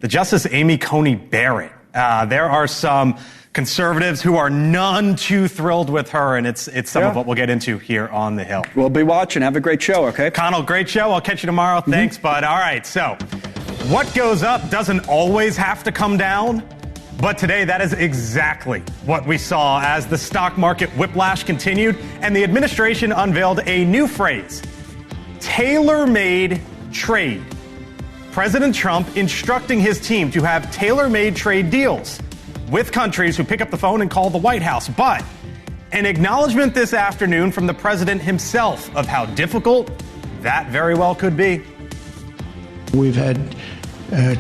the Justice Amy Coney Barrett. There are some conservatives who are none too thrilled with her, and it's some of what we'll get into here on the Hill. We'll be watching. Have a great show, okay? Connell, great show. I'll catch you tomorrow. Thanks, bud. All right, so what goes up doesn't always have to come down, but today that is exactly what we saw as the stock market whiplash continued, and the administration unveiled a new phrase, tailor-made trade. President Trump instructing his team to have tailor-made trade deals with countries who pick up the phone and call the White House. But an acknowledgement this afternoon from the president himself of how difficult that very well could be. We've had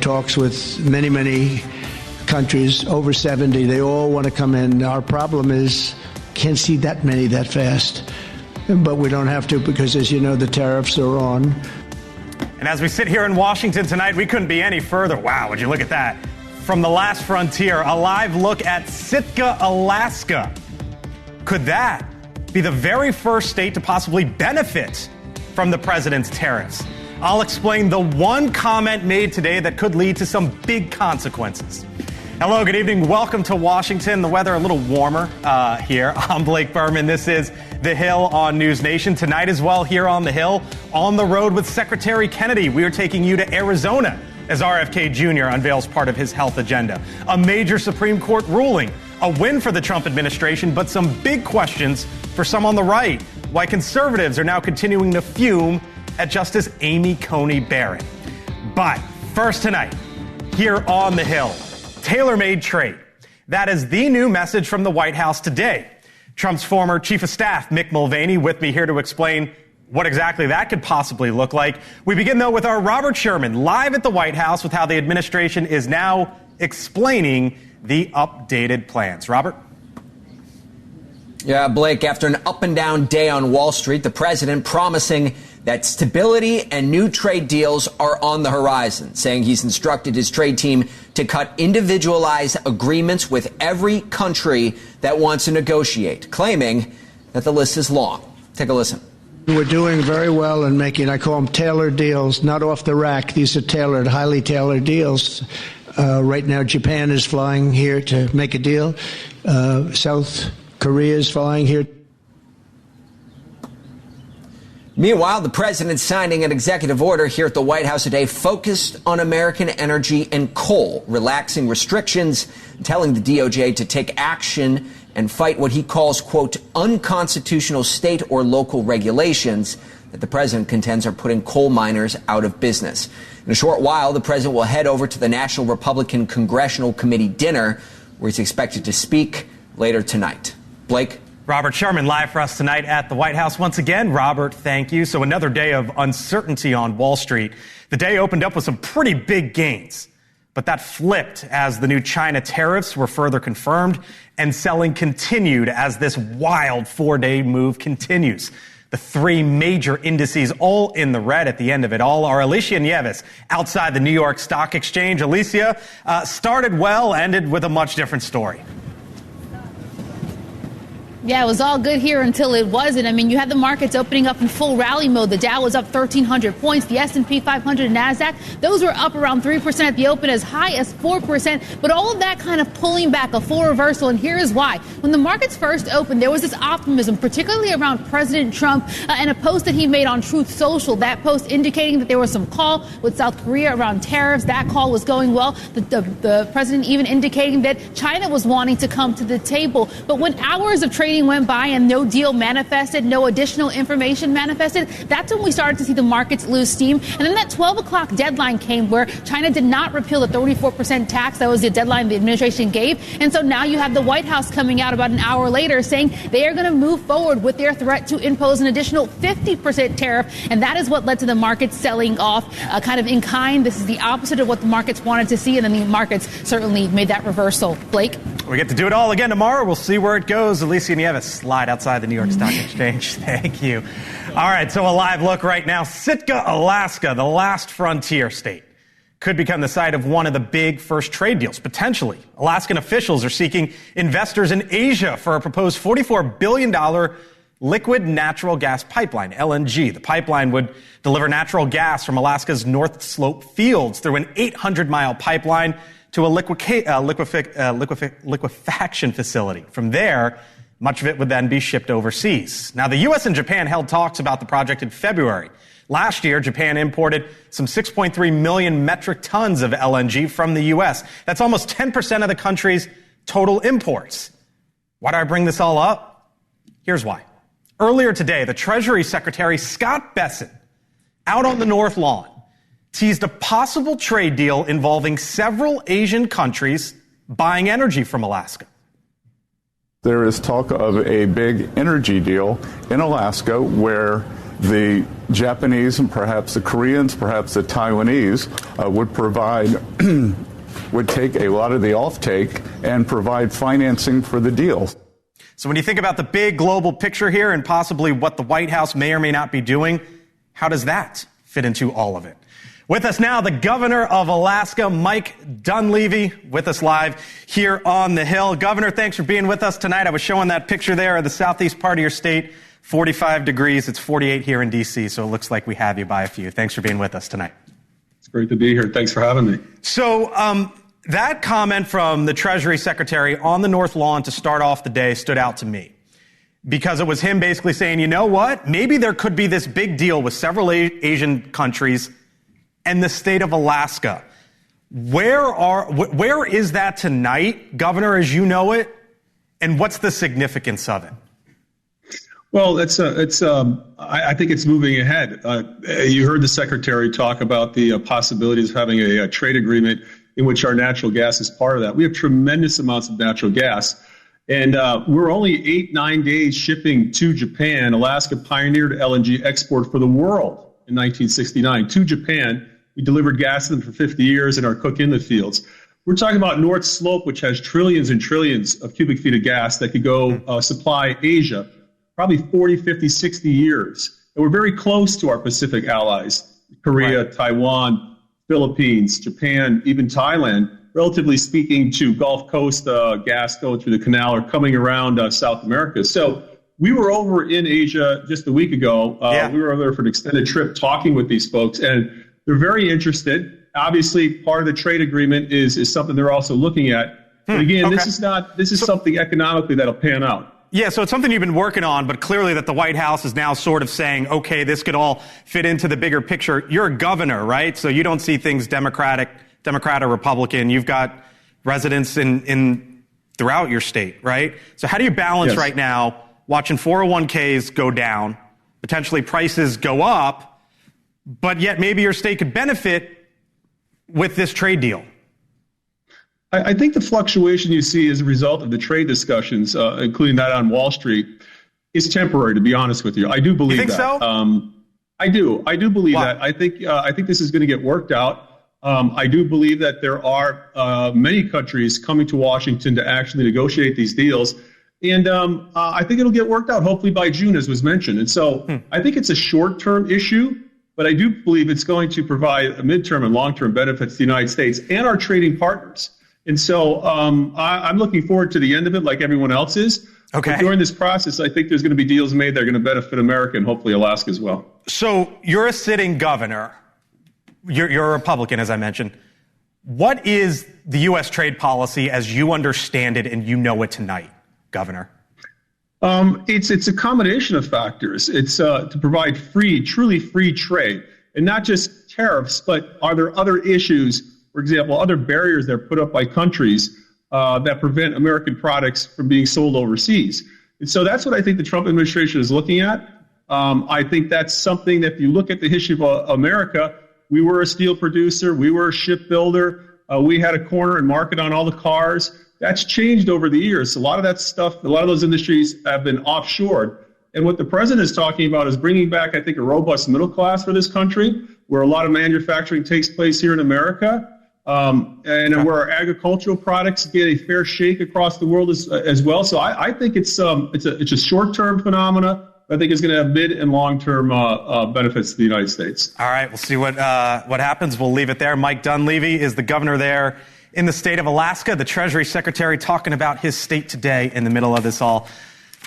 talks with many countries, over 70. They all want to come in. Our problem is can't see that many that fast. But we don't have to because, as you know, the tariffs are on. And as we sit here in Washington tonight, we couldn't be any further. Wow, would you look at that? From the last frontier, a live look at Sitka, Alaska. Could that be the very first state to possibly benefit from the president's tariffs? I'll explain the one comment made today that could lead to some big consequences. Hello, good evening. Welcome to Washington. The weather a little warmer here. I'm Blake Berman. This is The Hill on NewsNation. Tonight as well here on The Hill, on the road with Secretary Kennedy. We are taking you to Arizona as RFK Jr. unveils part of his health agenda. A major Supreme Court ruling, a win for the Trump administration, but some big questions for some on the right. Why conservatives are now continuing to fume at Justice Amy Coney Barrett. But first tonight, here on The Hill, tailor-made trade. That is the new message from the White House today. Trump's former chief of staff, Mick Mulvaney, with me here to explain what exactly that could possibly look like. We begin, though, with our Robert Sherman live at the White House with how the administration is now explaining the updated plans. Robert? Yeah, Blake, after an up and down day on Wall Street, the president promising that stability and new trade deals are on the horizon, saying he's instructed his trade team to cut individualized agreements with every country that wants to negotiate, claiming that the list is long. Take a listen. We're doing very well in making, I call them tailored deals, not off the rack. These are tailored, highly tailored deals. Right now, Japan is flying here to make a deal. South Korea is flying here. Meanwhile, the president signing an executive order here at the White House today focused on American energy and coal, relaxing restrictions, telling the DOJ to take action and fight what he calls, quote, unconstitutional state or local regulations that the president contends are putting coal miners out of business. In a short while, the president will head over to the National Republican Congressional Committee dinner, where he's expected to speak later tonight. Blake? Robert Sherman live for us tonight at the White House. Once again, Robert, thank you. So another day of uncertainty on Wall Street. The day opened up with some pretty big gains, but that flipped as the new China tariffs were further confirmed and selling continued as this wild 4-day move continues. The three major indices all in the red at the end of it all. Our Alicia Nieves outside the New York Stock Exchange. Alicia, started well, ended with a much different story. Yeah, it was all good here until it wasn't. I mean, you had the markets opening up in full rally mode. The Dow was up 1,300 points. The S&P 500 and NASDAQ, those were up around 3% at the open, as high as 4%. But all of that kind of pulling back, a full reversal. And here is why. When the markets first opened, there was this optimism, particularly around President Trump and a post that he made on Truth Social. That post indicating that there was some call with South Korea around tariffs. That call was going well. The president even indicating that China was wanting to come to the table. But when hours of trading went by and no deal manifested, no additional information manifested, that's when we started to see the markets lose steam. And then that 12 o'clock deadline came where China did not repeal the 34% tax. That was the deadline the administration gave. And so now you have the White House coming out about an hour later saying they are going to move forward with their threat to impose an additional 50% tariff. And that is what led to the markets selling off kind of in kind. This is the opposite of what the markets wanted to see. And then the markets certainly made that reversal. Blake? We get to do it all again tomorrow. We'll see where it goes. Alicia Nieves, slide outside the New York Stock Exchange. Thank you. All right, so a live look right now. Sitka, Alaska, the last frontier state, could become the site of one of the big first trade deals, potentially. Alaskan officials are seeking investors in Asia for a proposed $44 billion liquid natural gas pipeline, LNG. The pipeline would deliver natural gas from Alaska's North Slope fields through an 800-mile pipeline to a liquefaction facility. From there, much of it would then be shipped overseas. Now, the U.S. and Japan held talks about the project in February. Last year, Japan imported some 6.3 million metric tons of LNG from the U.S. That's almost 10% of the country's total imports. Why do I bring this all up? Here's why. Earlier today, the Treasury Secretary Scott Bessent, out on the North Lawn, teased a possible trade deal involving several Asian countries buying energy from Alaska. There is talk of a big energy deal in Alaska where the Japanese and perhaps the Koreans, perhaps the Taiwanese would take a lot of the offtake and provide financing for the deal. So when you think about the big global picture here and possibly what the White House may or may not be doing, how does that fit into all of it? With us now, the governor of Alaska, Mike Dunleavy, with us live here on the Hill. Governor, thanks for being with us tonight. I was showing that picture there of the southeast part of your state, 45 degrees. It's 48 here in D.C., so it looks like we have you by a few. Thanks for being with us tonight. It's great to be here. Thanks for having me. So that comment from the Treasury Secretary on the North Lawn to start off the day stood out to me because it was him basically saying, you know what, maybe there could be this big deal with several Asian countries and the state of Alaska. Where is that tonight, Governor, as you know it, and what's the significance of it? Well, I think it's moving ahead. You heard the Secretary talk about the possibilities of having a trade agreement in which our natural gas is part of that. We have tremendous amounts of natural gas, and we're only 8-9 days shipping to Japan. Alaska pioneered LNG export for the world in 1969 to Japan. We delivered gas to them for 50 years and are cooking the fields. We're talking about North Slope, which has trillions and trillions of cubic feet of gas that could go supply Asia, probably 40, 50, 60 years. And we're very close to our Pacific allies, Korea, right, Taiwan, Philippines, Japan, even Thailand, relatively speaking, to Gulf Coast gas going through the canal or coming around South America. So we were over in Asia just a week ago. We were over there for an extended trip talking with these folks, and they're very interested. Obviously, part of the trade agreement is something they're also looking at. But again, this is something economically that'll pan out. Yeah, so it's something you've been working on, but clearly that the White House is now sort of saying, okay, this could all fit into the bigger picture. You're a governor, right? So you don't see things Democrat or Republican. You've got residents in throughout your state, right? So how do you balance right now watching 401ks go down, potentially prices go up, but yet maybe your state could benefit with this trade deal? I think the fluctuation you see as a result of the trade discussions, including that on Wall Street, is temporary, to be honest with you. I do believe that. You think so? I do believe that. I think this is going to get worked out. I do believe that there are many countries coming to Washington to actually negotiate these deals. And I think it'll get worked out, hopefully by June, as was mentioned. And so I think it's a short-term issue, but I do believe it's going to provide a midterm and long-term benefits to the United States and our trading partners. And so I'm looking forward to the end of it like everyone else is. Okay. But during this process, I think there's going to be deals made that are going to benefit America and hopefully Alaska as well. So you're a sitting governor. You're a Republican, as I mentioned. What is the U.S. trade policy as you understand it and you know it tonight, Governor? It's a combination of factors. It's to provide truly free trade, and not just tariffs, but are there other issues, for example, other barriers that are put up by countries that prevent American products from being sold overseas? And so that's what I think the Trump administration is looking at. I think that's something that if you look at the history of America, we were a steel producer, we were a shipbuilder, we had a corner and market on all the cars. That's changed over the years. A lot of that stuff, a lot of those industries have been offshored. And what the president is talking about is bringing back, I think, a robust middle class for this country, where a lot of manufacturing takes place here in America. And where our agricultural products get a fair shake across the world as well. So I think it's a short-term phenomena. I think it's going to have mid and long-term benefits to the United States. All right, we'll see what happens. We'll leave it there. Mike Dunleavy is the governor there in the state of Alaska. The Treasury Secretary talking about his state today in the middle of this all.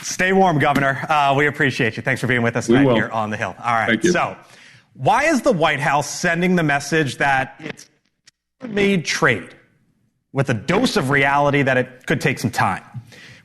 Stay warm, Governor. We appreciate you. Thanks for being with us tonight here on the Hill. All right. So, why is the White House sending the message that it's made trade with a dose of reality that it could take some time?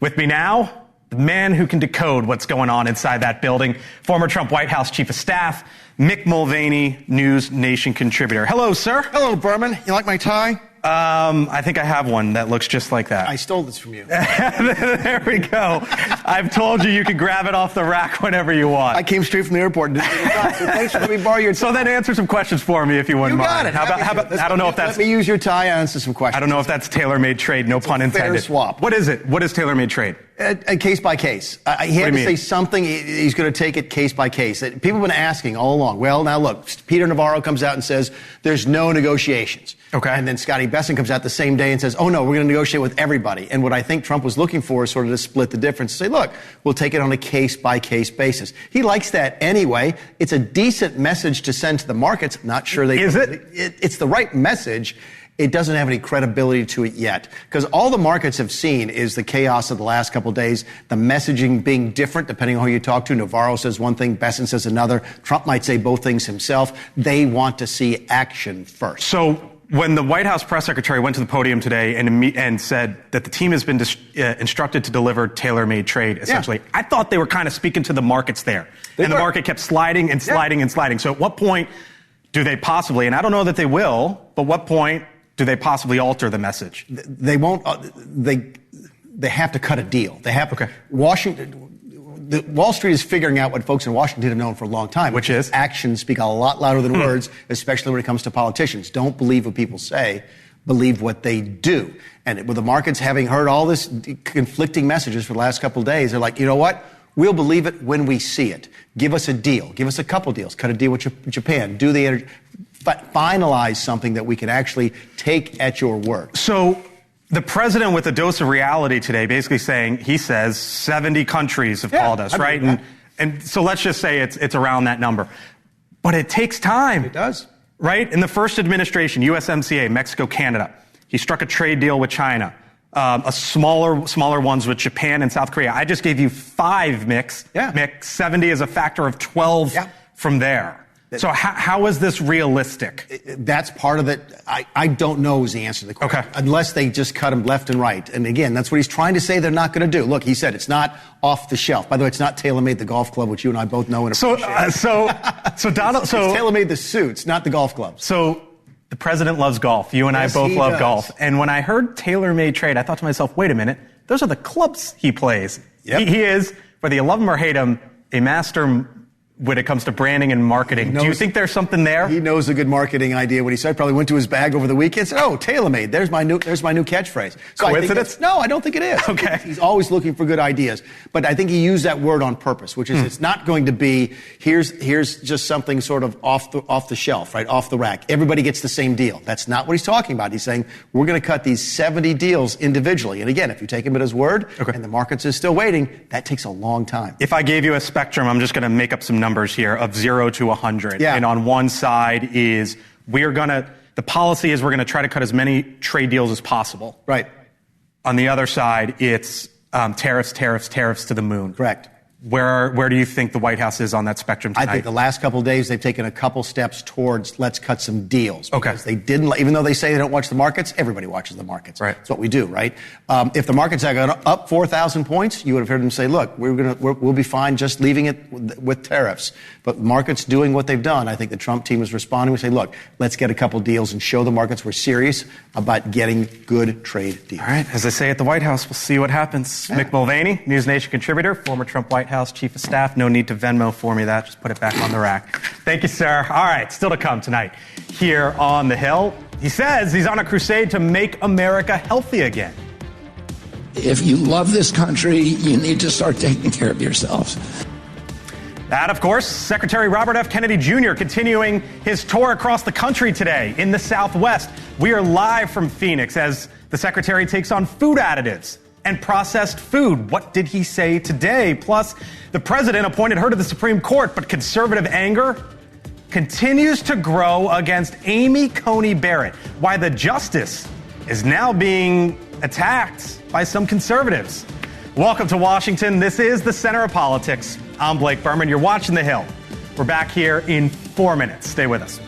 With me now, the man who can decode what's going on inside that building, former Trump White House Chief of Staff, Mick Mulvaney, NewsNation contributor. Hello, sir. Hello, Berman. You like my tie? I think I have one that looks just like that. I stole this from you. There we go. I've told you can grab it off the rack whenever you want. I came straight from the airport and didn't take your tie, so thanks for letting me borrow your tie. So then answer some questions for me if you wouldn't mind. You got it. How about I don't know if that's... Let me use your tie and answer some questions. I don't know if that's tailor-made trade, no pun intended. Fair swap. What is it? What is tailor-made trade? A case by case. He had to say something. He's going to take it case by case. People have been asking all along. Well, now look, Peter Navarro comes out and says there's no negotiations. Okay. And then Scotty Besson comes out the same day and says, oh, no, we're going to negotiate with everybody. And what I think Trump was looking for is sort of to split the difference. Say, look, we'll take it on a case by case basis. He likes that anyway. It's a decent message to send to the markets. Not sure they... Is it? It's the right message. It doesn't have any credibility to it yet. Because all the markets have seen is the chaos of the last couple of days, the messaging being different depending on who you talk to. Navarro says one thing, Besson says another. Trump might say both things himself. They want to see action first. So when the White House press secretary went to the podium today and said that the team has been instructed to deliver tailor-made trade, essentially, I thought they were kind of speaking to the markets there. The market kept sliding and sliding and sliding. So at what point do they possibly, and I don't know that they will, but what point do they possibly alter the message? They won't. They have to cut a deal. They have. Okay. Wall Street is figuring out what folks in Washington have known for a long time, which is actions speak a lot louder than words, especially when it comes to politicians. Don't believe what people say. Believe what they do. And with the markets having heard all this conflicting messages for the last couple of days, they're like, you know what? We'll believe it when we see it. Give us a deal. Give us a couple deals. Cut a deal with Japan. Do the energy. Finalize something that we can actually take at your word. So the president with a dose of reality today basically saying, he says 70 countries have called us, right? And so let's just say it's around that number. But it takes time. It does. Right? In the first administration, USMCA, Mexico, Canada, he struck a trade deal with China. Smaller ones with Japan and South Korea. I just gave you 5, Mick. 70 is a factor of 12 from there. So how is this realistic? That's part of it. I don't know is the answer to the question. Okay. Unless they just cut him left and right. And again, that's what he's trying to say they're not going to do. Look, he said it's not off the shelf. By the way, it's not TaylorMade the golf club, which you and I both know and appreciate. So Donald, it's TaylorMade the suits, not the golf clubs. So the president loves golf. You and I both love golf. And when I heard tailor-made trade, I thought to myself, wait a minute, those are the clubs he plays. Yep. He is, whether you love him or hate him, a master when it comes to branding and marketing. Do you think there's something there? He knows a good marketing idea. What he said, probably went to his bag over the weekend and said, oh, TaylorMade, there's my new catchphrase. So coincidence? No, I don't think it is. Okay. He's always looking for good ideas. But I think he used that word on purpose, which is it's not going to be, here's just something sort of off the shelf, right, off the rack. Everybody gets the same deal. That's not what he's talking about. He's saying, we're going to cut these 70 deals individually. And again, if you take him at his word and the markets is still waiting, that takes a long time. If I gave you a spectrum, I'm just going to make up some numbers here, of 0 to 100. Yeah. And on one side is the policy is we're going to try to cut as many trade deals as possible. Right. On the other side, it's tariffs to the moon. Correct. Where do you think the White House is on that spectrum tonight? I think the last couple of days they've taken a couple steps towards let's cut some deals. Okay. They didn't, even though they say they don't watch the markets, everybody watches the markets. Right. That's what we do, right? If the markets had gone up 4,000 points, you would have heard them say, look, we'll be fine just leaving it with tariffs. But markets doing what they've done, I think the Trump team is responding. We say, look, let's get a couple deals and show the markets we're serious about getting good trade deals. All right. As they say at the White House, we'll see what happens. Yeah. Mick Mulvaney, NewsNation contributor, former Trump White House Chief of Staff. No need to Venmo for me that. Just put it back on the rack. Thank you, sir. All right. Still to come tonight here on the Hill. He says he's on a crusade to make America healthy again. If you love this country, you need to start taking care of yourselves. That, of course, Secretary Robert F. Kennedy Jr. continuing his tour across the country today in the Southwest. We are live from Phoenix as the Secretary takes on food additives and processed food. What did he say today? Plus, the president appointed her to the Supreme Court, but conservative anger continues to grow against Amy Coney Barrett. Why the justice is now being attacked by some conservatives. Welcome to Washington. This is the center of politics. I'm Blake Berman. You're watching The Hill. We're back here in 4 minutes. Stay with us.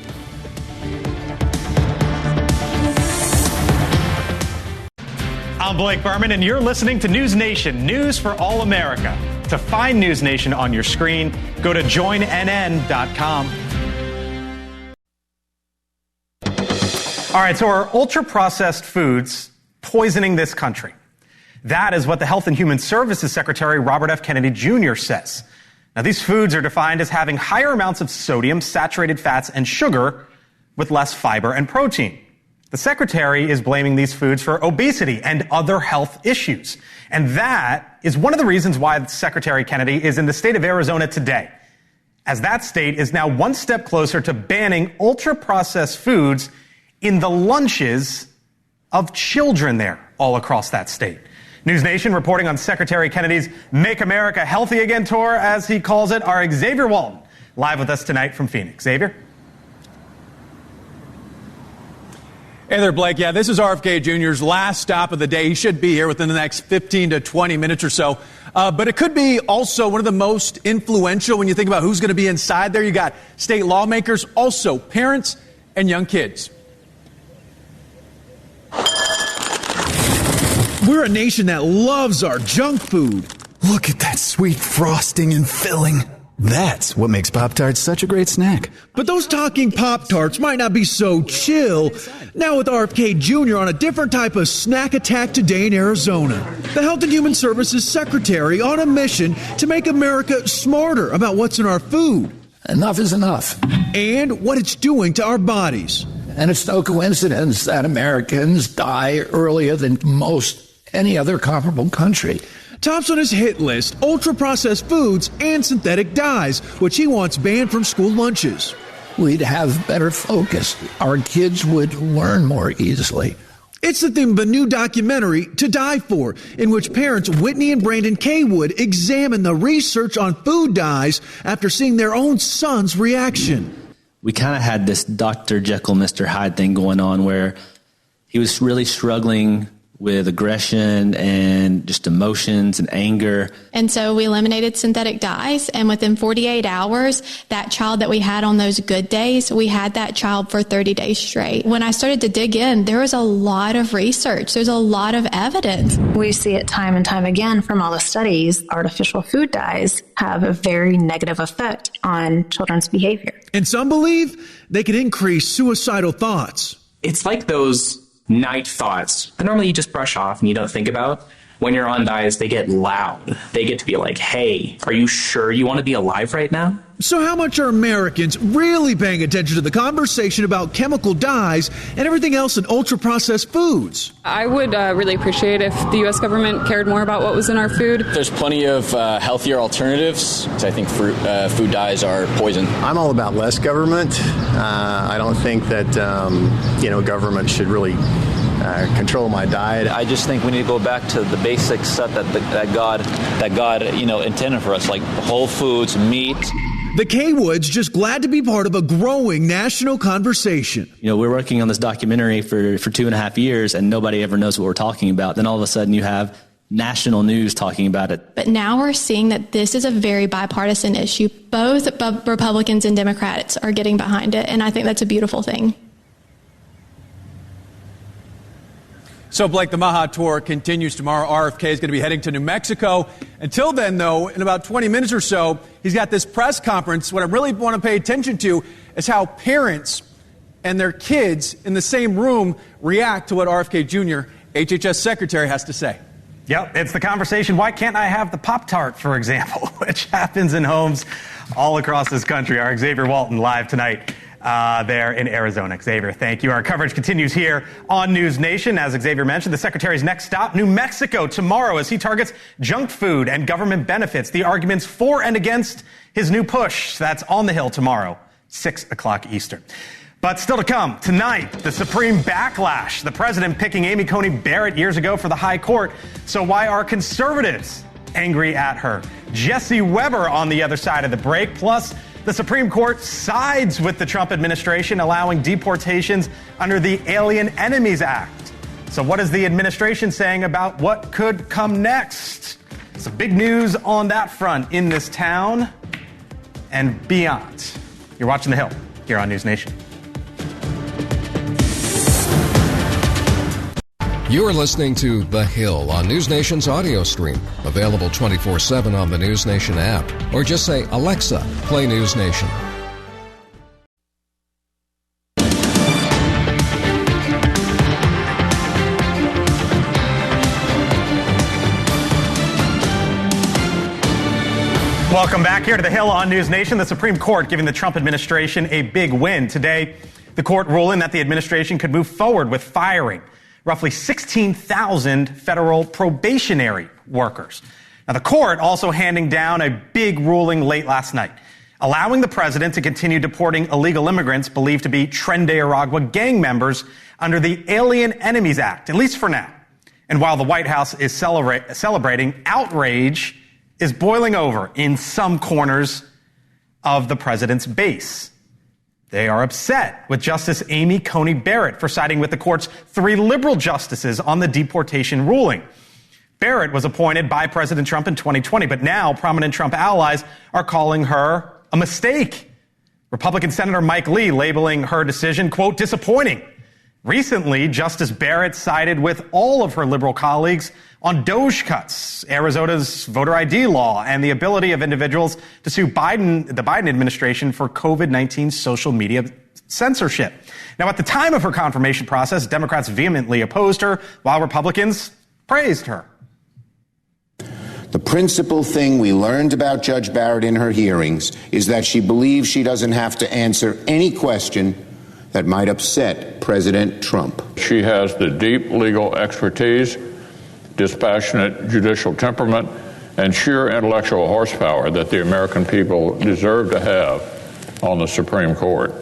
I'm Blake Berman, and you're listening to NewsNation, news for all America. To find NewsNation on your screen, go to joinnn.com. All right, so are ultra-processed foods poisoning this country? That is what the Health and Human Services Secretary Robert F. Kennedy Jr. says. Now, these foods are defined as having higher amounts of sodium, saturated fats, and sugar with less fiber and protein. The secretary is blaming these foods for obesity and other health issues. And that is one of the reasons why Secretary Kennedy is in the state of Arizona today, as that state is now one step closer to banning ultra-processed foods in the lunches of children there all across that state. NewsNation reporting on Secretary Kennedy's Make America Healthy Again tour, as he calls it, our Xavier Walton, live with us tonight from Phoenix. Xavier? Hey there, Blake. Yeah, this is RFK Jr.'s last stop of the day. He should be here within the next 15 to 20 minutes or so. But it could be also one of the most influential when you think about who's going to be inside there. You got state lawmakers, also parents and young kids. We're a nation that loves our junk food. Look at that sweet frosting and filling. That's what makes Pop-Tarts such a great snack. But those talking Pop-Tarts might not be so chill. Now with RFK Jr. on a different type of snack attack today in Arizona. The Health and Human Services Secretary on a mission to make America smarter about what's in our food. Enough is enough. And what it's doing to our bodies. And it's no coincidence that Americans die earlier than most any other comparable country. Tops on his hit list, ultra-processed foods and synthetic dyes, which he wants banned from school lunches. We'd have better focus. Our kids would learn more easily. It's the theme of a new documentary, To Die For, in which parents Whitney and Brandon Kaywood examine the research on food dyes after seeing their own son's reaction. We kind of had this Dr. Jekyll, Mr. Hyde thing going on where he was really struggling with aggression and just emotions and anger. And so we eliminated synthetic dyes, and within 48 hours, that child that we had on those good days, we had that child for 30 days straight. When I started to dig in, there was a lot of research. There's a lot of evidence. We see it time and time again from all the studies. Artificial food dyes have a very negative effect on children's behavior. And some believe they can increase suicidal thoughts. It's like those night thoughts that normally you just brush off and you don't think about. When you're on dyes, they get loud. They get to be like, hey, are you sure you want to be alive right now? So how much are Americans really paying attention to the conversation about chemical dyes and everything else in ultra-processed foods? I would really appreciate if the U.S. government cared more about what was in our food. There's plenty of healthier alternatives. I think food dyes are poison. I'm all about less government. I don't think that, government should really control my diet. I just think we need to go back to the basic stuff that God intended for us, like whole foods, meat. The Kaywoods just glad to be part of a growing national conversation. We're working on this documentary for 2.5 years, and nobody ever knows what we're talking about. Then all of a sudden you have national news talking about it. But now we're seeing that this is a very bipartisan issue. Both Republicans and Democrats are getting behind it, and I think that's a beautiful thing. So, Blake, the Maha Tour continues tomorrow. RFK is going to be heading to New Mexico. Until then, though, in about 20 minutes or so, he's got this press conference. What I really want to pay attention to is how parents and their kids in the same room react to what RFK Jr., HHS Secretary, has to say. Yep, it's the conversation, why can't I have the Pop-Tart, for example, which happens in homes all across this country. Our Xavier Walton live tonight there in Arizona. Xavier, thank you. Our coverage continues here on NewsNation. As Xavier mentioned, the Secretary's next stop, New Mexico, tomorrow, as he targets junk food and government benefits. The arguments for and against his new push. That's on the Hill tomorrow, 6 o'clock Eastern. But still to come, tonight, the Supreme backlash. The president picking Amy Coney Barrett years ago for the high court. So why are conservatives angry at her? Jesse Weber on the other side of the break. Plus, the Supreme Court sides with the Trump administration, allowing deportations under the Alien Enemies Act. So what is the administration saying about what could come next? Some big news on that front in this town and beyond. You're watching The Hill here on NewsNation. You're listening to The Hill on NewsNation's audio stream. Available 24/7 on the NewsNation app. Or just say, Alexa, play NewsNation. Welcome back here to The Hill on NewsNation. The Supreme Court giving the Trump administration a big win. Today, the court ruling that the administration could move forward with firing roughly 16,000 federal probationary workers. Now, the court also handing down a big ruling late last night, allowing the president to continue deporting illegal immigrants believed to be Tren de Aragua gang members under the Alien Enemies Act, at least for now. And while the White House is celebrating, outrage is boiling over in some corners of the president's base. They are upset with Justice Amy Coney Barrett for siding with the court's 3 liberal justices on the deportation ruling. Barrett was appointed by President Trump in 2020, but now prominent Trump allies are calling her a mistake. Republican Senator Mike Lee labeling her decision, quote, disappointing. Recently, Justice Barrett sided with all of her liberal colleagues on DOJ cuts, Arizona's voter ID law, and the ability of individuals to sue the Biden administration for COVID-19 social media censorship. Now, at the time of her confirmation process, Democrats vehemently opposed her, while Republicans praised her. The principal thing we learned about Judge Barrett in her hearings is that she believes she doesn't have to answer any question that might upset President Trump. She has the deep legal expertise, dispassionate judicial temperament, and sheer intellectual horsepower that the American people deserve to have on the Supreme Court.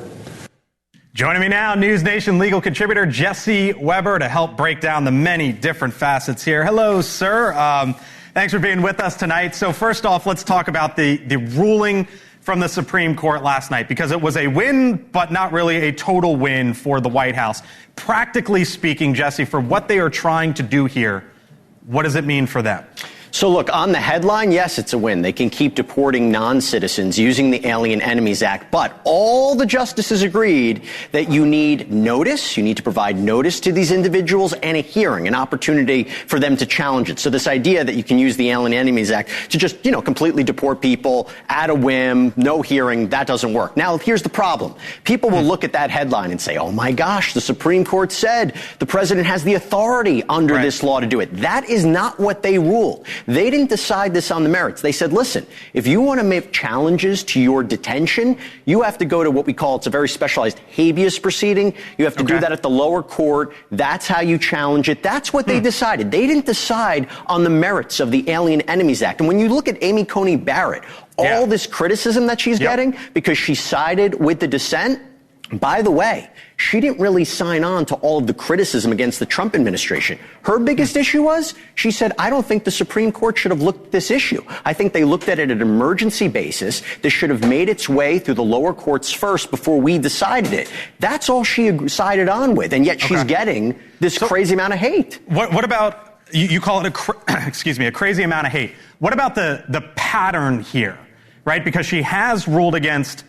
Joining me now, NewsNation legal contributor Jesse Weber to help break down the many different facets here. Hello, sir. Thanks for being with us tonight. So first off, let's talk about the ruling from the Supreme Court last night, because it was a win, but not really a total win for the White House. Practically speaking, Jesse, for what they are trying to do here, what does it mean for them? So look, on the headline, yes, it's a win. They can keep deporting non-citizens using the Alien Enemies Act. But all the justices agreed that you need notice. You need to provide notice to these individuals and a hearing, an opportunity for them to challenge it. So this idea that you can use the Alien Enemies Act to just, completely deport people at a whim, no hearing, that doesn't work. Now, here's the problem. People will look at that headline and say, oh my gosh, the Supreme Court said the president has the authority under this law to do it. That is not what they ruled. They didn't decide this on the merits. They said, listen, if you want to make challenges to your detention, you have to go to what we call, it's a very specialized habeas proceeding. You have to do that at the lower court. That's how you challenge it. That's what they decided. They didn't decide on the merits of the Alien Enemies Act. And when you look at Amy Coney Barrett, all this criticism that she's getting because she sided with the dissent, by the way, she didn't really sign on to all of the criticism against the Trump administration. Her biggest issue was, she said, I don't think the Supreme Court should have looked at this issue. I think they looked at it at an emergency basis. This should have made its way through the lower courts first before we decided it. That's all she sided on with, and yet she's getting this crazy amount of hate. What about, you call it a crazy amount of hate. What about the pattern here, right? Because she has ruled against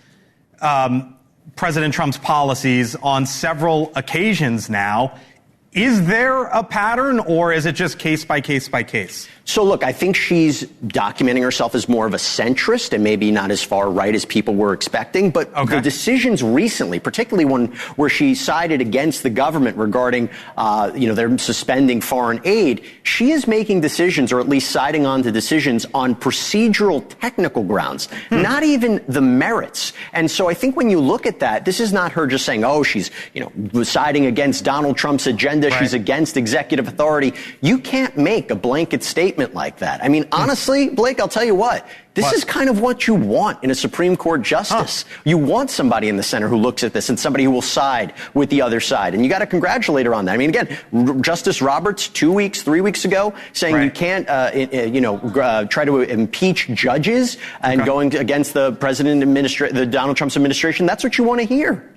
President Trump's policies on several occasions now. Is there a pattern, or is it just case by case by case? So look, I think she's documenting herself as more of a centrist and maybe not as far right as people were expecting. But the decisions recently, particularly one where she sided against the government regarding, they're suspending foreign aid, she is making decisions, or at least siding on to decisions on procedural technical grounds, not even the merits. And so I think when you look at that, this is not her just saying, oh, she's, siding against Donald Trump's agenda. She's against executive authority. You can't make a blanket statement like that. I mean, honestly, Blake, I'll tell you what. This is kind of what you want in a Supreme Court justice. You want somebody in the center who looks at this and somebody who will side with the other side. And you got to congratulate her on that. I mean, again, Justice Roberts 3 weeks ago, saying you can't, try to impeach judges and going against the the Donald Trump's administration. That's what you want to hear.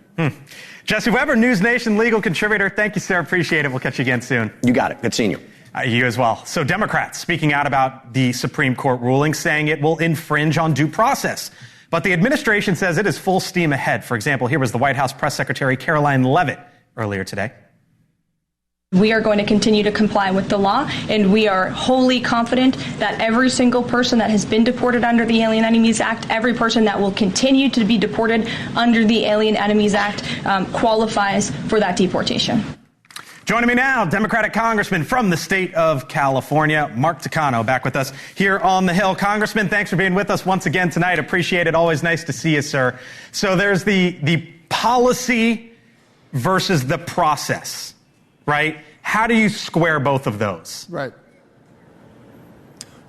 Jesse Weber, NewsNation legal contributor. Thank you, sir. Appreciate it. We'll catch you again soon. You got it. Good seeing you. You as well. So Democrats speaking out about the Supreme Court ruling, saying it will infringe on due process. But the administration says it is full steam ahead. For example, here was the White House Press Secretary Caroline Leavitt earlier today. We are going to continue to comply with the law, and we are wholly confident that every single person that has been deported under the Alien Enemies Act, every person that will continue to be deported under the Alien Enemies Act qualifies for that deportation. Joining me now, Democratic Congressman from the state of California, Mark Takano, back with us here on the Hill. Congressman, thanks for being with us once again tonight. Appreciate it. Always nice to see you, sir. So there's the policy versus the process, right? How do you square both of those? Right.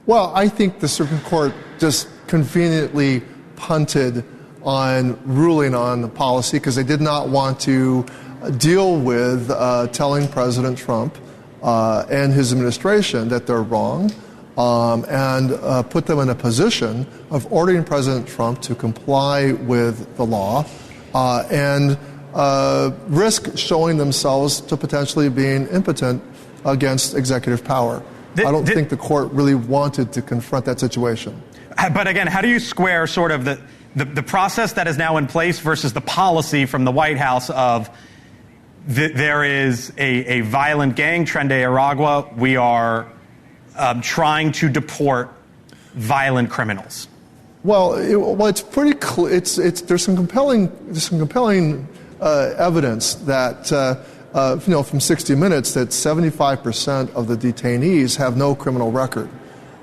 Well, I think the Supreme Court just conveniently punted on ruling on the policy because they did not want to deal with telling President Trump and his administration that they're wrong and put them in a position of ordering President Trump to comply with the law and risk showing themselves to potentially being impotent against executive power. I don't think the court really wanted to confront that situation. But again, how do you square sort of the process that is now in place versus the policy from the White House of there is a violent gang, Tren de Aragua. We are trying to deport violent criminals. Well, it's pretty clear. There's some compelling evidence that from 60 Minutes that 75% of the detainees have no criminal record,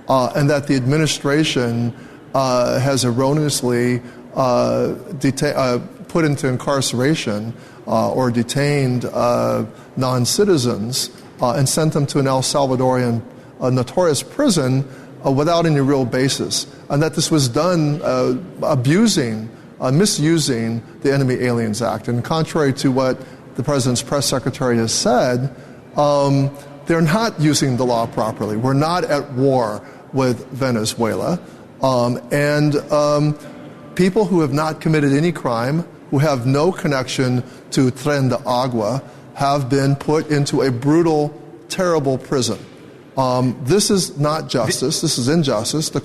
and that the administration has erroneously put into incarceration or detained non-citizens and sent them to an El Salvadorian notorious prison without any real basis, and that this was done misusing the Enemy Aliens Act. And contrary to what the president's press secretary has said, they're not using the law properly. We're not at war with Venezuela, and people who have not committed any crime, who have no connection to Tren de Agua, have been put into a brutal, terrible prison. This is not justice. This is injustice. The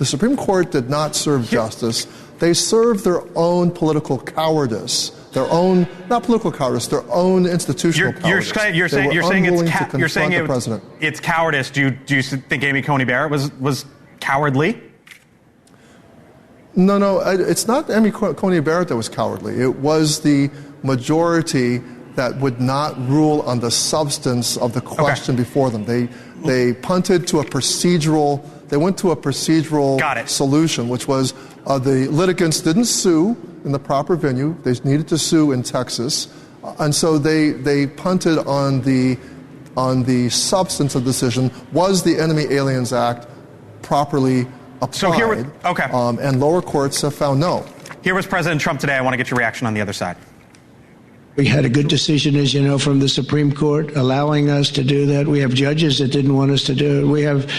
Supreme Court did not serve justice. They served their own political cowardice. Their own, not political cowardice, their own institutional cowardice. You're saying it's cowardice. Do you think Amy Coney Barrett was cowardly? No, it's not Amy Coney Barrett that was cowardly. It was the majority that would not rule on the substance of the question before them. They punted to a procedural. They went to a procedural solution, which was the litigants didn't sue in the proper venue. They needed to sue in Texas, and so they punted on the substance of the decision. Was the Enemy Aliens Act properly applied? And lower courts have found no. Here was President Trump today. I want to get your reaction on the other side. We had a good decision, as you know, from the Supreme Court allowing us to do that. We have judges that didn't want us to do it. We have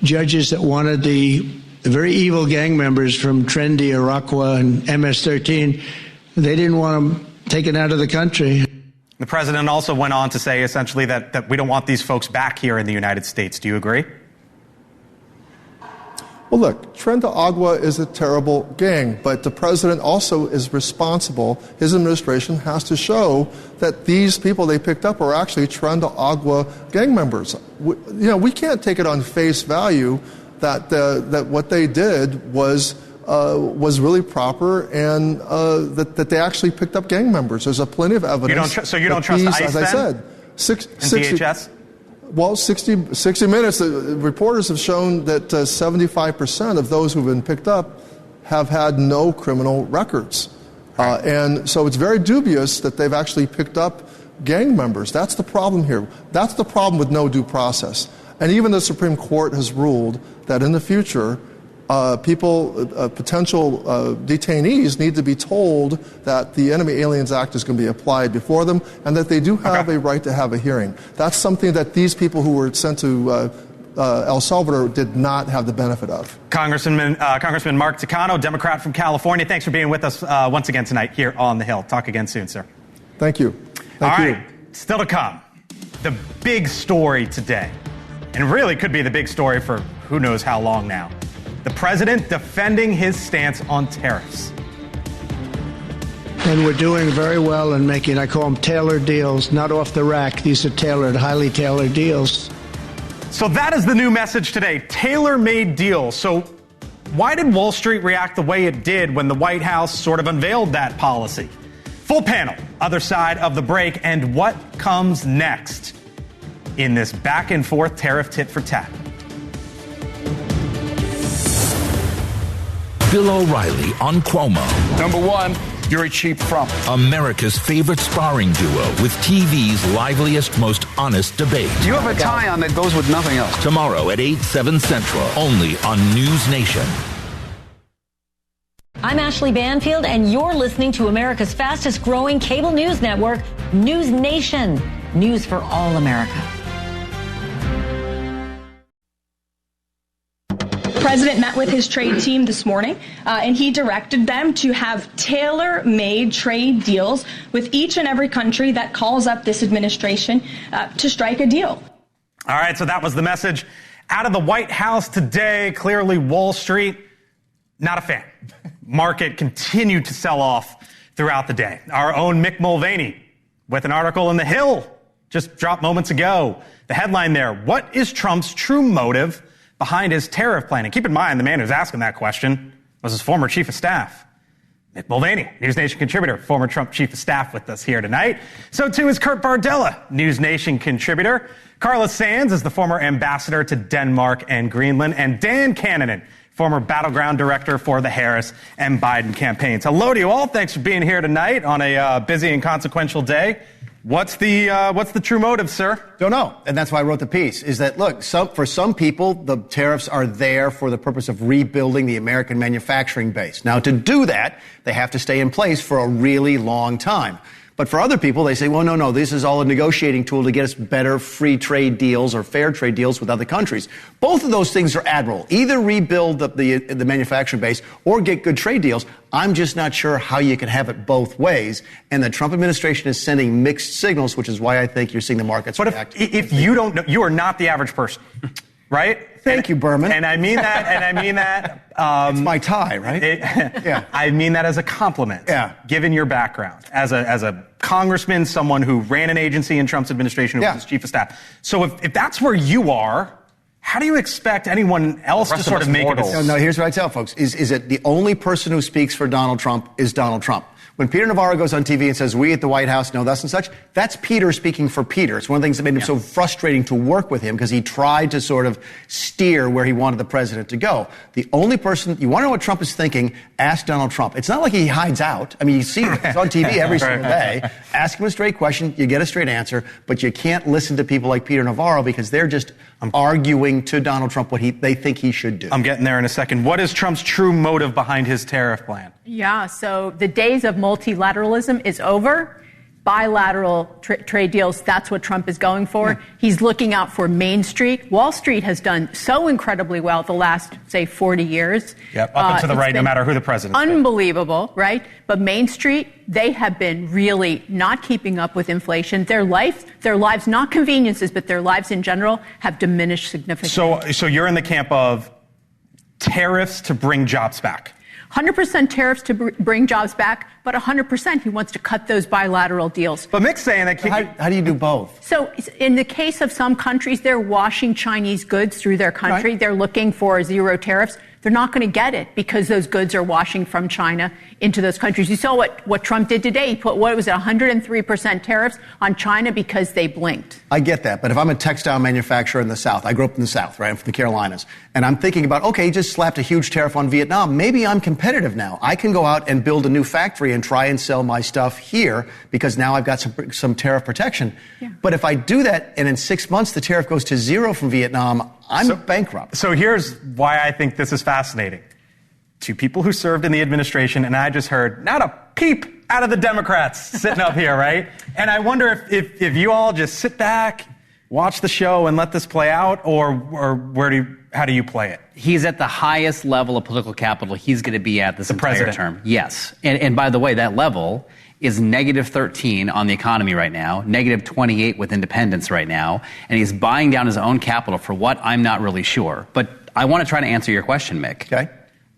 judges that wanted the very evil gang members from Tren de Aragua and MS-13. They didn't want them taken out of the country. The president also went on to say essentially that we don't want these folks back here in the United States. Do you agree? Well, look, Tren de Agua is a terrible gang, but the president also is responsible. His administration has to show that these people they picked up are actually Tren de Agua gang members. We can't take it on face value that what they did was really proper and that they actually picked up gang members. There's plenty of evidence. You don't trust ICE, as I said, DHS? Well, 60 Minutes, the reporters have shown that 75% of those who've been picked up have had no criminal records. And so it's very dubious that they've actually picked up gang members. That's the problem here. That's the problem with no due process. And even the Supreme Court has ruled that in the future, potential detainees need to be told that the Enemy Aliens Act is going to be applied before them and that they do have a right to have a hearing. That's something that these people who were sent to El Salvador did not have the benefit of. Congressman Mark Takano, Democrat from California, thanks for being with us once again tonight here on the Hill. Talk again soon, sir. Thank you. All right, still to come. the big story today, and really could be the big story for who knows how long now. The president defending his stance on tariffs. And we're doing very well in making, I call them tailored deals, not off the rack. These are tailored, highly tailored deals. So that is the new message today, tailor-made deals. So why did Wall Street react the way it did when the White House sort of unveiled that policy? Full panel, other side of the break, and what comes next in this back and forth tariff tit for tat. Bill O'Reilly on Cuomo. Number one, you're a cheap front. America's favorite sparring duo with TV's liveliest, most honest debate. You have a tie on that goes with nothing else. Tomorrow at 8, 7 Central, only on NewsNation. I'm Ashley Banfield, and you're listening to America's fastest growing cable news network, NewsNation. News for all America. The president met with his trade team this morning, and he directed them to have tailor-made trade deals with each and every country that calls up this administration to strike a deal. All right, so that was the message out of the White House today. Clearly, Wall Street, not a fan. Market continued to sell off throughout the day. Our own Mick Mulvaney with an article in The Hill just dropped moments ago. The headline there, what is Trump's true motive behind his tariff plan? And keep in mind, the man who's asking that question was his former chief of staff, Mick Mulvaney, NewsNation contributor, former Trump chief of staff with us here tonight. So too is Kurt Bardella, NewsNation contributor. Carla Sands is the former ambassador to Denmark and Greenland. And Dan Cannon, former battleground director for the Harris and Biden campaigns. Hello to you all. Thanks for being here tonight on a busy and consequential day. What's the true motive, sir? Don't know. And that's why I wrote the piece, is that, look, for some people, the tariffs are there for the purpose of rebuilding the American manufacturing base. Now, to do that, they have to stay in place for a really long time. But for other people, they say, well, no, this is all a negotiating tool to get us better free trade deals or fair trade deals with other countries. Both of those things are admirable. Either rebuild the manufacturing base or get good trade deals. I'm just not sure how you can have it both ways. And the Trump administration is sending mixed signals, which is why I think you're seeing the markets react. But if you don't know, you are not the average person, right? Thank you, Berman. And I mean that. It's my tie, right? Yeah. I mean that as a compliment. Yeah. Given your background as a congressman, someone who ran an agency in Trump's administration, who was his chief of staff. So if that's where you are, how do you expect anyone else to sort of make it? No, here's what I tell folks: is that the only person who speaks for Donald Trump is Donald Trump. When Peter Navarro goes on TV and says, we at the White House know thus and such, that's Peter speaking for Peter. It's one of the things that made him so frustrating to work with him, because he tried to sort of steer where he wanted the president to go. The only person, you want to know what Trump is thinking, ask Donald Trump. It's not like he hides out. I mean, you see him. He's on TV every single day. Ask him a straight question, you get a straight answer, but you can't listen to people like Peter Navarro because they're just arguing to Donald Trump what they think he should do. I'm getting there in a second. What is Trump's true motive behind his tariff plan? Yeah, so the days of multilateralism is over. Bilateral trade deals, that's what Trump is going for. Yeah. He's looking out for Main Street. Wall Street has done so incredibly well the last, say, 40 years. Yep, up and to the right, no matter who the president is. Unbelievable, right? But Main Street, they have been really not keeping up with inflation. Their lives, not conveniences, but their lives in general have diminished significantly. So you're in the camp of tariffs to bring jobs back. 100% tariffs to bring jobs back, but 100% he wants to cut those bilateral deals. But Mick's saying that... How do you do both? So in the case of some countries, they're washing Chinese goods through their country. Right. They're looking for zero tariffs. They're not going to get it because those goods are washing from China into those countries. You saw what Trump did today. He put, 103% tariffs on China because they blinked. I get that. But if I'm a textile manufacturer in the South, I grew up in the South, right? I'm from the Carolinas. And I'm thinking about, okay, he just slapped a huge tariff on Vietnam. Maybe I'm competitive now. I can go out and build a new factory and try and sell my stuff here because now I've got some tariff protection. Yeah. But if I do that and in 6 months the tariff goes to zero from Vietnam, I'm bankrupt. So here's why I think this is fascinating. Two people who served in the administration, and I just heard not a peep out of the Democrats sitting up here, right? And I wonder if you all just sit back, watch the show, and let this play out, or how do you play it? He's at the highest level of political capital he's going to be at this entire term. Yes. And by the way, that level is negative 13 on the economy right now, negative 28 with independence right now, and he's buying down his own capital for what I'm not really sure. But I want to try to answer your question, Mick. Okay.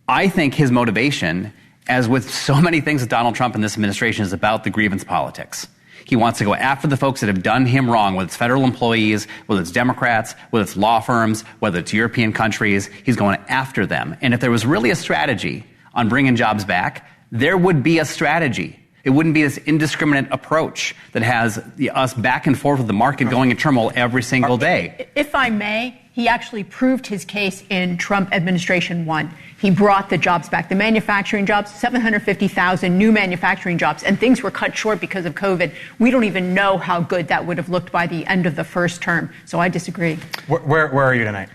I think his motivation, as with so many things with Donald Trump and this administration, is about the grievance politics. He wants to go after the folks that have done him wrong, whether it's federal employees, whether it's Democrats, whether it's law firms, whether it's European countries. He's going after them. And if there was really a strategy on bringing jobs back, there would be a strategy. It wouldn't be this indiscriminate approach that has us back and forth with the market going in turmoil every single day. If I may, he actually proved his case in Trump administration 1. He brought the jobs back, the manufacturing jobs, 750,000 new manufacturing jobs, and things were cut short because of COVID. We don't even know how good that would have looked by the end of the first term. So I disagree. Where are you tonight?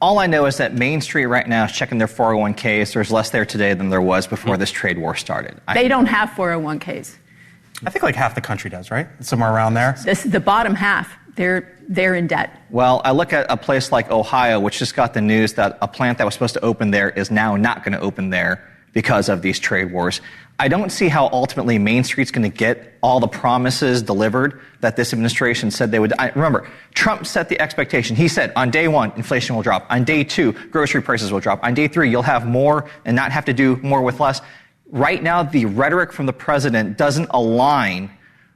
All I know is that Main Street right now is checking their 401ks. There's less there today than there was before this trade war started. They don't have 401ks. I think like half the country does, right? Somewhere around there. The bottom half, they're in debt. Well, I look at a place like Ohio, which just got the news that a plant that was supposed to open there is now not going to open there because of these trade wars. I don't see how ultimately Main Street's going to get all the promises delivered that this administration said they would. Remember, Trump set the expectation. He said on day 1, inflation will drop. On day 2, grocery prices will drop. On day 3, you'll have more and not have to do more with less. Right now, the rhetoric from the president doesn't align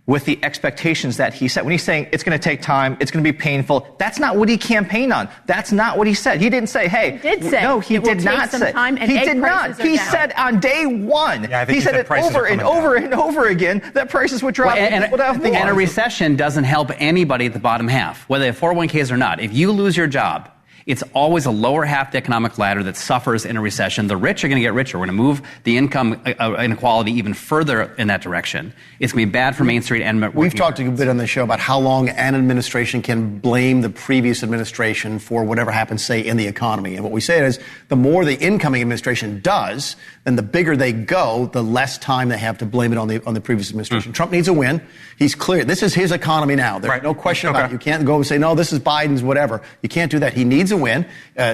with the expectations that he set. When he's saying it's going to take time, it's going to be painful, that's not what he campaigned on. That's not what he said. He didn't say, hey. He did say. No, he did not say. He did not. He said on day 1. Yeah, he said it over and over and over again that prices would drop. And a recession doesn't help anybody at the bottom half, whether they have 401ks or not. If you lose your job, it's always a lower half of the economic ladder that suffers in a recession. The rich are going to get richer. We're going to move the income inequality even further in that direction. It's going to be bad for Main Street and we've talked a bit on the show about how long an administration can blame the previous administration for whatever happens, say, in the economy. And what we say is the more the incoming administration does, then the bigger they go, the less time they have to blame it on the previous administration. Trump needs a win. He's clear. This is his economy now. There's no question about it. You can't go and say, no, this is Biden's, whatever. You can't do that. He needs a win,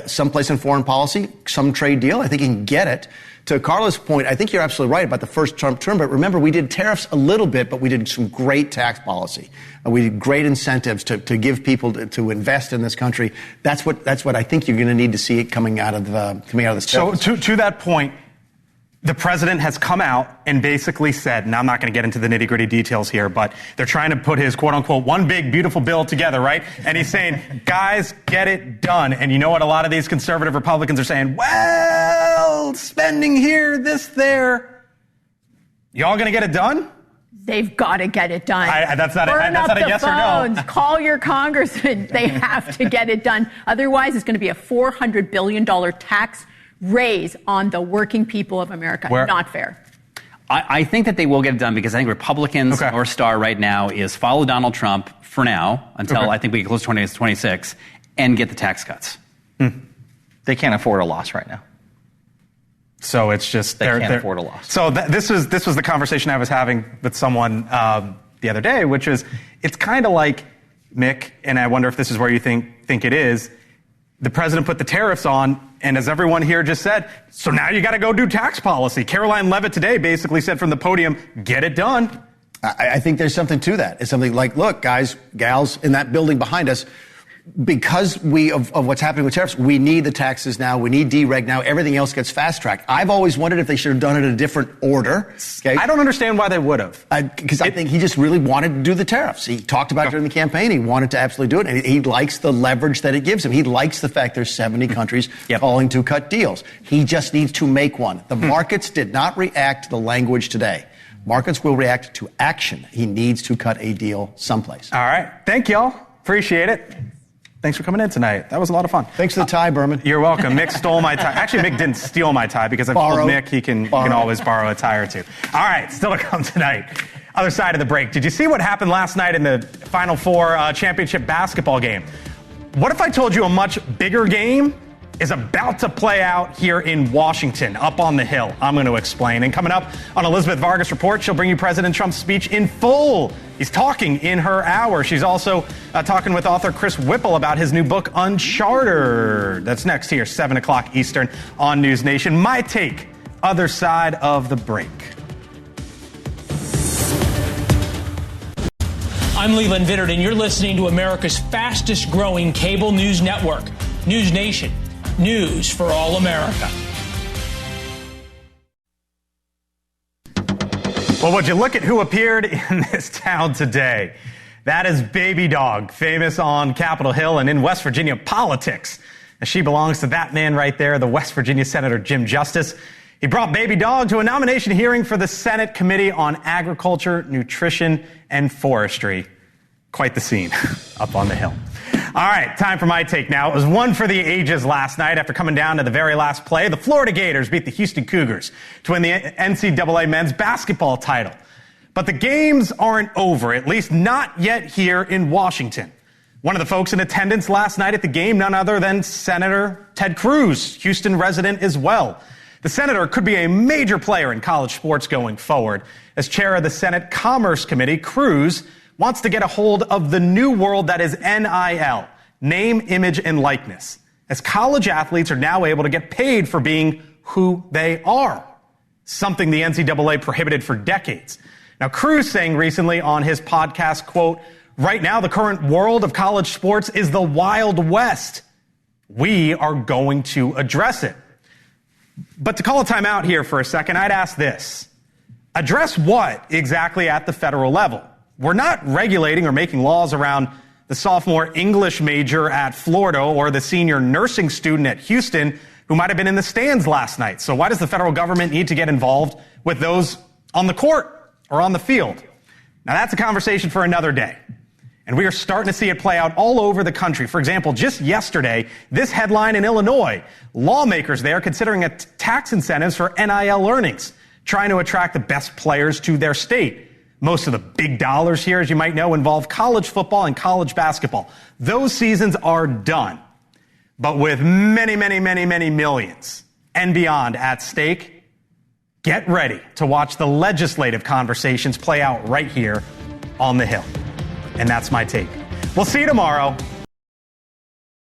someplace in foreign policy, some trade deal. I think he can get it. To Carla's point, I think you're absolutely right about the first Trump term, but remember, we did tariffs a little bit, but we did some great tax policy. We did great incentives to give people to invest in this country. That's what I think you're going to need to see it coming out of this. So to that point, the president has come out and basically said, and I'm not going to get into the nitty-gritty details here, but they're trying to put his quote-unquote one big, beautiful bill together, right? And he's saying, guys, get it done. And you know what a lot of these conservative Republicans are saying? Well, spending here, this, there. Y'all going to get it done? They've got to get it done. That's not a yes phones. or no. Call your congressman. They have to get it done. Otherwise, it's going to be a $400 billion tax raise on the working people of America. Not fair. I think that they will get it done because I think Republicans' North Star right now is follow Donald Trump for now until I think we get close to 2026 and get the tax cuts. They can't afford a loss right now. So it's just they can't afford a loss. So this was the conversation I was having with someone the other day, which is it's kind of like, Mick, and I wonder if this is where you think it is. The president put the tariffs on, and as everyone here just said, so now you got to go do tax policy. Caroline Leavitt today basically said from the podium, get it done. I think there's something to that. It's something like, look, guys, gals, in that building behind us, because of what's happening with tariffs, we need the taxes now. We need dereg now. Everything else gets fast-tracked. I've always wondered if they should have done it in a different order. Okay? I don't understand why they would have. Because I think he just really wanted to do the tariffs. He talked about it during the campaign. He wanted to absolutely do it. And he likes the leverage that it gives him. He likes the fact there's 70 countries calling to cut deals. He just needs to make one. The markets did not react to the language today. Markets will react to action. He needs to cut a deal someplace. All right. Thank y'all. Appreciate it. Thanks for coming in tonight. That was a lot of fun. Thanks for the tie, Berman. You're welcome. Mick stole my tie. Actually, Mick didn't steal my tie because I told Mick he can always borrow a tie or two. All right, still to come tonight. Other side of the break. Did you see what happened last night in the Final Four championship basketball game? What if I told you a much bigger game is about to play out here in Washington, up on the Hill? I'm going to explain. And coming up on Elizabeth Vargas Report, she'll bring you President Trump's speech in full. He's talking in her hour. She's also talking with author Chris Whipple about his new book, Unchartered. That's next here, 7 o'clock Eastern on News Nation. My take, other side of the break. I'm Leland Vittert, and you're listening to America's fastest growing cable news network, NewsNation. News for all America. Well, would you look at who appeared in this town today? That is Baby Dog, famous on Capitol Hill and in West Virginia politics. And she belongs to that man right there, the West Virginia Senator Jim Justice. He brought Baby Dog to a nomination hearing for the Senate Committee on Agriculture, Nutrition, and Forestry. Quite the scene up on the Hill. All right, time for my take now. It was one for the ages last night after coming down to the very last play. The Florida Gators beat the Houston Cougars to win the NCAA men's basketball title. But the games aren't over, at least not yet here in Washington. One of the folks in attendance last night at the game, none other than Senator Ted Cruz, Houston resident as well. The senator could be a major player in college sports going forward. As chair of the Senate Commerce Committee, Cruz wants to get a hold of the new world that is NIL, name, image, and likeness, as college athletes are now able to get paid for being who they are, something the NCAA prohibited for decades. Now, Cruz saying recently on his podcast, quote, "Right now, the current world of college sports is the Wild West. We are going to address it." But to call a timeout here for a second, I'd ask this. Address what exactly at the federal level? We're not regulating or making laws around the sophomore English major at Florida or the senior nursing student at Houston who might have been in the stands last night. So why does the federal government need to get involved with those on the court or on the field? Now, that's a conversation for another day. And we are starting to see it play out all over the country. For example, just yesterday, this headline in Illinois, lawmakers there considering tax incentives for NIL earnings, trying to attract the best players to their state. Most of the big dollars here, as you might know, involve college football and college basketball. Those seasons are done. But with many, many, many, many millions and beyond at stake, get ready to watch the legislative conversations play out right here on the Hill. And that's my take. We'll see you tomorrow.